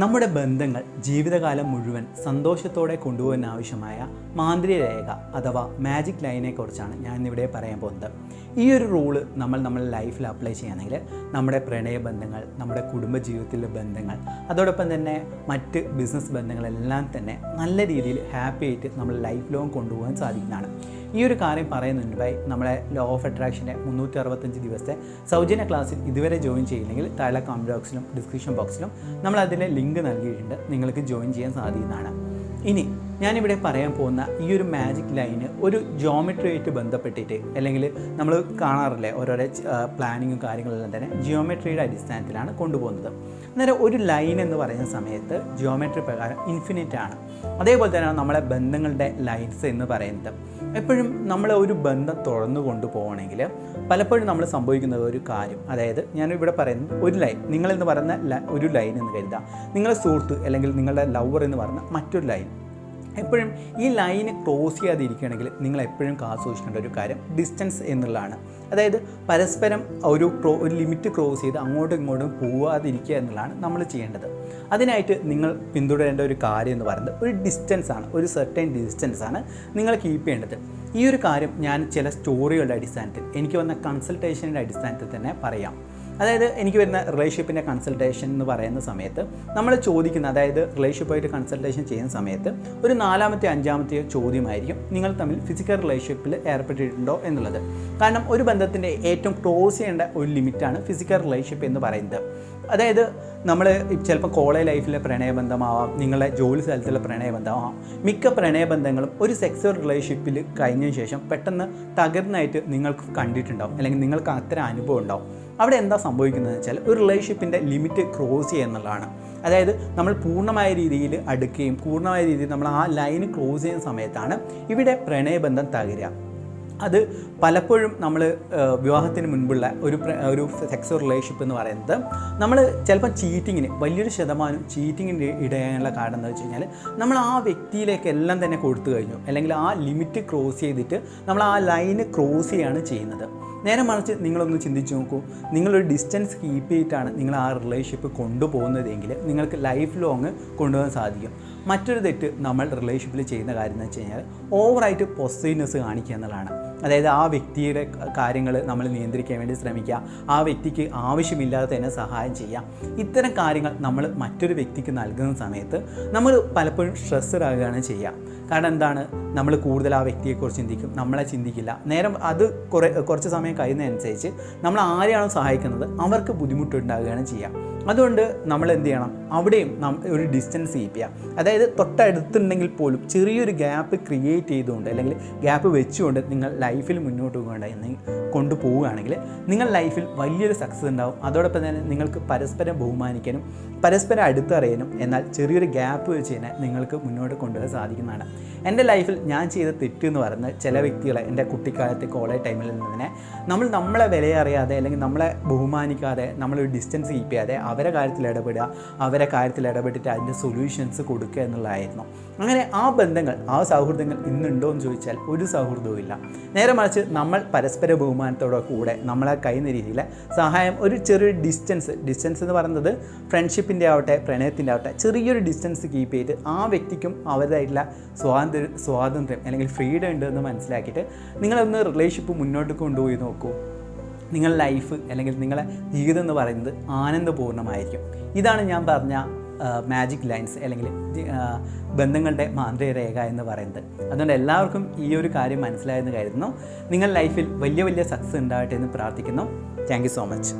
നമ്മുടെ ബന്ധങ്ങൾ ജീവിതകാലം മുഴുവൻ സന്തോഷത്തോടെ കൊണ്ടുപോകാൻ ആവശ്യമായ മാന്ത്രിക രേഖ അഥവാ മാജിക് ലൈനെ കുറിച്ചാണ് ഞാൻ ഇന്നിവിടെ പറയാൻ പോകുന്നത്. ഈ ഒരു റൂള് നമ്മുടെ ലൈഫിൽ അപ്ലൈ ചെയ്യുകയാണെങ്കിൽ നമ്മുടെ പ്രണയബന്ധങ്ങൾ, നമ്മുടെ കുടുംബജീവിതത്തിലെ ബന്ധങ്ങൾ, അതോടൊപ്പം തന്നെ മറ്റ് ബിസിനസ് ബന്ധങ്ങളെല്ലാം തന്നെ നല്ല രീതിയിൽ ഹാപ്പി ആയിട്ട് നമ്മൾ ലൈഫ് ലോങ് കൊണ്ടുപോകാൻ സാധിക്കുന്നതാണ്. ഈ ഒരു കാര്യം പറയുന്നതിന് മുൻപായി നമ്മളെ ലോ ഓഫ് അട്രാക്ഷൻ്റെ 365 ദിവസത്തെ സൗജന്യ ക്ലാസ്സിൽ ഇതുവരെ ജോയിൻ ചെയ്യില്ലെങ്കിൽ താഴെ കമൻറ്റ് ബോക്സിലും ഡിസ്ക്രിപ്ഷൻ ബോക്സിലും നമ്മൾ അതിൻ്റെ ലിങ്ക് നൽകിയിട്ടുണ്ട്. നിങ്ങൾക്ക് ജോയിൻ ചെയ്യാൻ സാധിക്കുന്നതാണ്. ഇനി ഞാനിവിടെ പറയാൻ പോകുന്ന ഈ ഒരു മാജിക് ലൈന് ഒരു ജിയോമെട്രിയായിട്ട് ബന്ധപ്പെട്ടിട്ട്, അല്ലെങ്കിൽ നമ്മൾ കാണാറില്ലേ ഓരോരോ പ്ലാനിങ്ങും കാര്യങ്ങളെല്ലാം തന്നെ ജിയോമെട്രിയുടെ അടിസ്ഥാനത്തിലാണ് കൊണ്ടുപോകുന്നത്. അന്നേരം ഒരു ലൈൻ എന്ന് പറയുന്ന സമയത്ത് ജിയോമെട്രി പ്രകാരം ഇൻഫിനിറ്റ് ആണ്. അതേപോലെ തന്നെയാണ് നമ്മളെ ബന്ധങ്ങളുടെ ലൈൻസ് എന്ന് പറയുന്നത്. എപ്പോഴും നമ്മൾ ഒരു ബന്ധം തുറന്നു കൊണ്ടുപോകണമെങ്കിൽ പലപ്പോഴും നമ്മൾ സംഭവിക്കുന്ന ഒരു കാര്യം, അതായത് ഞാനിവിടെ പറയുന്നത് ഒരു ലൈൻ, നിങ്ങളെന്ന് പറയുന്ന ഒരു ലൈൻ എന്ന് കരുതാം, നിങ്ങളുടെ സുഹൃത്ത് അല്ലെങ്കിൽ നിങ്ങളുടെ ലവർ എന്ന് പറയുന്ന മറ്റൊരു ലൈൻ. എപ്പോഴും ഈ ലൈന് ക്രോസ് ചെയ്യാതിരിക്കുകയാണെങ്കിൽ നിങ്ങൾ എപ്പോഴും സൂക്ഷിക്കേണ്ട ഒരു കാര്യം ഡിസ്റ്റൻസ് എന്നുള്ളതാണ്. അതായത് പരസ്പരം ഒരു ലിമിറ്റ് ക്രോസ് ചെയ്ത് അങ്ങോട്ടും ഇങ്ങോട്ടും പോവാതിരിക്കുക എന്നുള്ളതാണ് നമ്മൾ ചെയ്യേണ്ടത്. അതിനായിട്ട് നിങ്ങൾ പിന്തുടരേണ്ട ഒരു കാര്യം എന്ന് പറയുന്നത് ഒരു ഡിസ്റ്റൻസ് ആണ്, ഒരു സെർട്ടൈൻ ഡിസ്റ്റൻസ് ആണ് നിങ്ങൾ കീപ്പ് ചെയ്യേണ്ടത്. ഈ ഒരു കാര്യം ഞാൻ ചില സ്റ്റോറികളുടെ അടിസ്ഥാനത്തിൽ, എനിക്ക് വന്ന കൺസൾട്ടേഷൻ്റെ അടിസ്ഥാനത്തിൽ തന്നെ പറയാം. അതായത് എനിക്ക് വരുന്ന റിലേഷൻഷിപ്പിൻ്റെ കൺസൾട്ടേഷൻ എന്ന് പറയുന്ന സമയത്ത് നമ്മൾ ചോദിക്കുന്ന, അതായത് റിലേഷൻഷിപ്പായിട്ട് കൺസൾട്ടേഷൻ ചെയ്യുന്ന സമയത്ത് ഒരു 4-ാമത്തെ 5-ാമത്തെ ചോദ്യമായിരിക്കും നിങ്ങൾ തമ്മിൽ ഫിസിക്കൽ റിലേഷൻഷിപ്പിൽ ഏർപ്പെട്ടിട്ടുണ്ടോ എന്നുള്ളത്. കാരണം ഒരു ബന്ധത്തിൻ്റെ ഏറ്റവും ക്ലോസ് ചെയ്യേണ്ട ഒരു ലിമിറ്റാണ് ഫിസിക്കൽ റിലേഷൻഷിപ്പ് എന്ന് പറയുന്നത്. അതായത് നമ്മൾ ചിലപ്പോൾ കോളേജ് ലൈഫിലെ പ്രണയബന്ധമാവാം, നിങ്ങളുടെ ജോലി സ്ഥലത്തുള്ള പ്രണയബന്ധമാവാം. മിക്ക പ്രണയബന്ധങ്ങളും ഒരു സെക്സ്വൽ റിലേഷൻഷിപ്പിൽ കഴിഞ്ഞതിന് ശേഷം പെട്ടെന്ന് തകർന്നായിട്ട് നിങ്ങൾക്ക് കണ്ടിട്ടുണ്ടാവും, അല്ലെങ്കിൽ നിങ്ങൾക്ക് അത്തരം അനുഭവം ഉണ്ടാവും. അവിടെ എന്താ സംഭവിക്കുന്നതെന്ന് വെച്ചാൽ ഒരു റിലേഷൻഷിപ്പിൻ്റെ ലിമിറ്റ് ക്രോസ് ചെയ്യുക എന്നുള്ളതാണ്. അതായത് നമ്മൾ പൂർണ്ണമായ രീതിയിൽ അടുക്കുകയും പൂർണ്ണമായ രീതിയിൽ നമ്മൾ ആ ലൈന് ക്രോസ് ചെയ്യുന്ന സമയത്താണ് ഇവിടെ പ്രണയബന്ധം തകരുക. അത് പലപ്പോഴും നമ്മൾ വിവാഹത്തിന് മുൻപുള്ള ഒരു സെക്സ്വൽ റിലേഷൻഷിപ്പ് എന്ന് പറയുന്നത് നമ്മൾ ചിലപ്പോൾ ചീറ്റിങ്ങിന് വലിയൊരു ശതമാനം ചീറ്റിങ്ങിൻ്റെ ഇടയാനുള്ള കാരണം എന്താ വെച്ച് കഴിഞ്ഞാൽ നമ്മൾ ആ വ്യക്തിയിലേക്ക് എല്ലാം തന്നെ കൊടുത്തു കഴിഞ്ഞു, അല്ലെങ്കിൽ ആ ലിമിറ്റ് ക്രോസ് ചെയ്തിട്ട് നമ്മൾ ആ ലൈന് ക്രോസ് ചെയ്യുകയാണ് ചെയ്യുന്നത്. നേരെ മറിച്ച് നിങ്ങളൊന്ന് ചിന്തിച്ച് നോക്കൂ, നിങ്ങളൊരു ഡിസ്റ്റൻസ് കീപ്പ് ചെയ്തിട്ടാണ് നിങ്ങൾ ആ റിലേഷൻഷിപ്പ് കൊണ്ടുപോകുന്നതെങ്കിൽ നിങ്ങൾക്ക് ലൈഫ് ലോങ് കൊണ്ടുപോകാൻ സാധിക്കും. മറ്റൊരു തെറ്റ് നമ്മൾ റിലേഷൻഷിപ്പിൽ ചെയ്യുന്ന കാര്യം എന്ന് വെച്ച് കഴിഞ്ഞാൽ ഓവറായിട്ട് പോസസീവ്നെസ് കാണിക്കുക എന്നുള്ളതാണ്. അതായത് ആ വ്യക്തിയുടെ കാര്യങ്ങൾ നമ്മൾ നിയന്ത്രിക്കാൻ വേണ്ടി ശ്രമിക്കുക, ആ വ്യക്തിക്ക് ആവശ്യമില്ലാതെ തന്നെ സഹായം ചെയ്യുക. ഇത്തരം കാര്യങ്ങൾ നമ്മൾ മറ്റൊരു വ്യക്തിക്ക് നൽകുന്ന സമയത്ത് നമ്മൾ പലപ്പോഴും സ്ട്രെസ്ഡ് ആകുകയാണ് ചെയ്യുക. കാരണം എന്താണ്, നമ്മൾ കൂടുതൽ ആ വ്യക്തിയെക്കുറിച്ച് ചിന്തിക്കും, നമ്മളെ ചിന്തിക്കില്ല. നേരം അത് കുറച്ച് സമയം കഴിയുന്നതനുസരിച്ച് നമ്മൾ ആരെയാണോ സഹായിക്കുന്നത് അവർക്ക് ബുദ്ധിമുട്ടുണ്ടാകുകയാണ് ചെയ്യുക. അതുകൊണ്ട് നമ്മൾ എന്ത് ചെയ്യണം, അവിടെയും ഒരു ഡിസ്റ്റൻസ് കീപ്പ് ചെയ്യുക. അതായത് തൊട്ടടുത്തുണ്ടെങ്കിൽ പോലും ചെറിയൊരു ഗ്യാപ്പ് ക്രിയേറ്റ് ചെയ്തുകൊണ്ട്, അല്ലെങ്കിൽ ഗ്യാപ്പ് വെച്ചുകൊണ്ട് നിങ്ങൾ ലൈഫിൽ മുന്നോട്ട് കൊണ്ടുപോവുകയാണെങ്കിൽ നിങ്ങൾ ലൈഫിൽ വലിയൊരു സക്സസ് ഉണ്ടാവും. അതോടൊപ്പം തന്നെ നിങ്ങൾക്ക് പരസ്പരം ബഹുമാനിക്കാനും പരസ്പരം അടുത്തറിയാനും, എന്നാൽ ചെറിയൊരു ഗ്യാപ്പ് വെച്ച് കഴിഞ്ഞാൽ നിങ്ങൾക്ക് മുന്നോട്ട് കൊണ്ടുപോകാൻ സാധിക്കുന്നതാണ്. എൻ്റെ ലൈഫിൽ ഞാൻ ചെയ്ത തെറ്റ് എന്ന് പറയുന്നത്, ചില വ്യക്തികളെ എൻ്റെ കുട്ടിക്കാലത്ത് കോളേജ് ടൈമിൽ നിന്ന് നമ്മളെ വിലയറിയാതെ, അല്ലെങ്കിൽ നമ്മളെ ബഹുമാനിക്കാതെ, നമ്മളൊരു ഡിസ്റ്റൻസ് കീപ്പ് ചെയ്യാതെ അവരെ കാര്യത്തിൽ ഇടപെടുക, അവരെ കാര്യത്തിൽ ഇടപെട്ടിട്ട് അതിൻ്റെ സൊല്യൂഷൻസ് കൊടുക്കുക എന്നുള്ളതായിരുന്നു. അങ്ങനെ ആ ബന്ധങ്ങൾ, ആ സൗഹൃദങ്ങൾ ഇന്നുണ്ടോ എന്ന് ചോദിച്ചാൽ ഒരു സൗഹൃദവും ഇല്ല. നേരെ മറിച്ച് നമ്മൾ പരസ്പര ബഹുമാനത്തോടെ കൂടെ നമ്മളെ കഴിയുന്ന രീതിയിൽ സഹായം, ഒരു ചെറിയൊരു ഡിസ്റ്റൻസ് എന്ന് പറയുന്നത് ഫ്രണ്ട്ഷിപ്പിൻ്റെ ആവട്ടെ പ്രണയത്തിൻ്റെ ആവട്ടെ ചെറിയൊരു ഡിസ്റ്റൻസ് കീപ്പ് ചെയ്ത് ആ വ്യക്തിക്കും അവരുടേതായിട്ടുള്ള സ്വാതന്ത്ര്യം അല്ലെങ്കിൽ ഫ്രീഡം ഉണ്ടെന്ന് മനസ്സിലാക്കിയിട്ട് നിങ്ങളൊന്ന് റിലേഷൻഷിപ്പ് മുന്നോട്ട് കൊണ്ടുപോയി നോക്കൂ. നിങ്ങളുടെ ലൈഫ് അല്ലെങ്കിൽ നിങ്ങളുടെ ജീവിതം എന്ന് പറയുന്നത് ആനന്ദപൂർണ്ണമായിരിക്കും. ഇതാണ് ഞാൻ പറഞ്ഞ മാജിക് ലൈൻസ്, അല്ലെങ്കിൽ ബന്ധങ്ങളുടെ മാന്ത്രിക രേഖ എന്ന് പറയുന്നത്. അതുകൊണ്ട് എല്ലാവർക്കും ഈ ഒരു കാര്യം മനസ്സിലായെന്ന് കരുതുന്നു. നിങ്ങൾ ലൈഫിൽ വലിയ സക്സസ് ഉണ്ടാവട്ടെ എന്ന് പ്രാർത്ഥിക്കുന്നു. Thank you so much.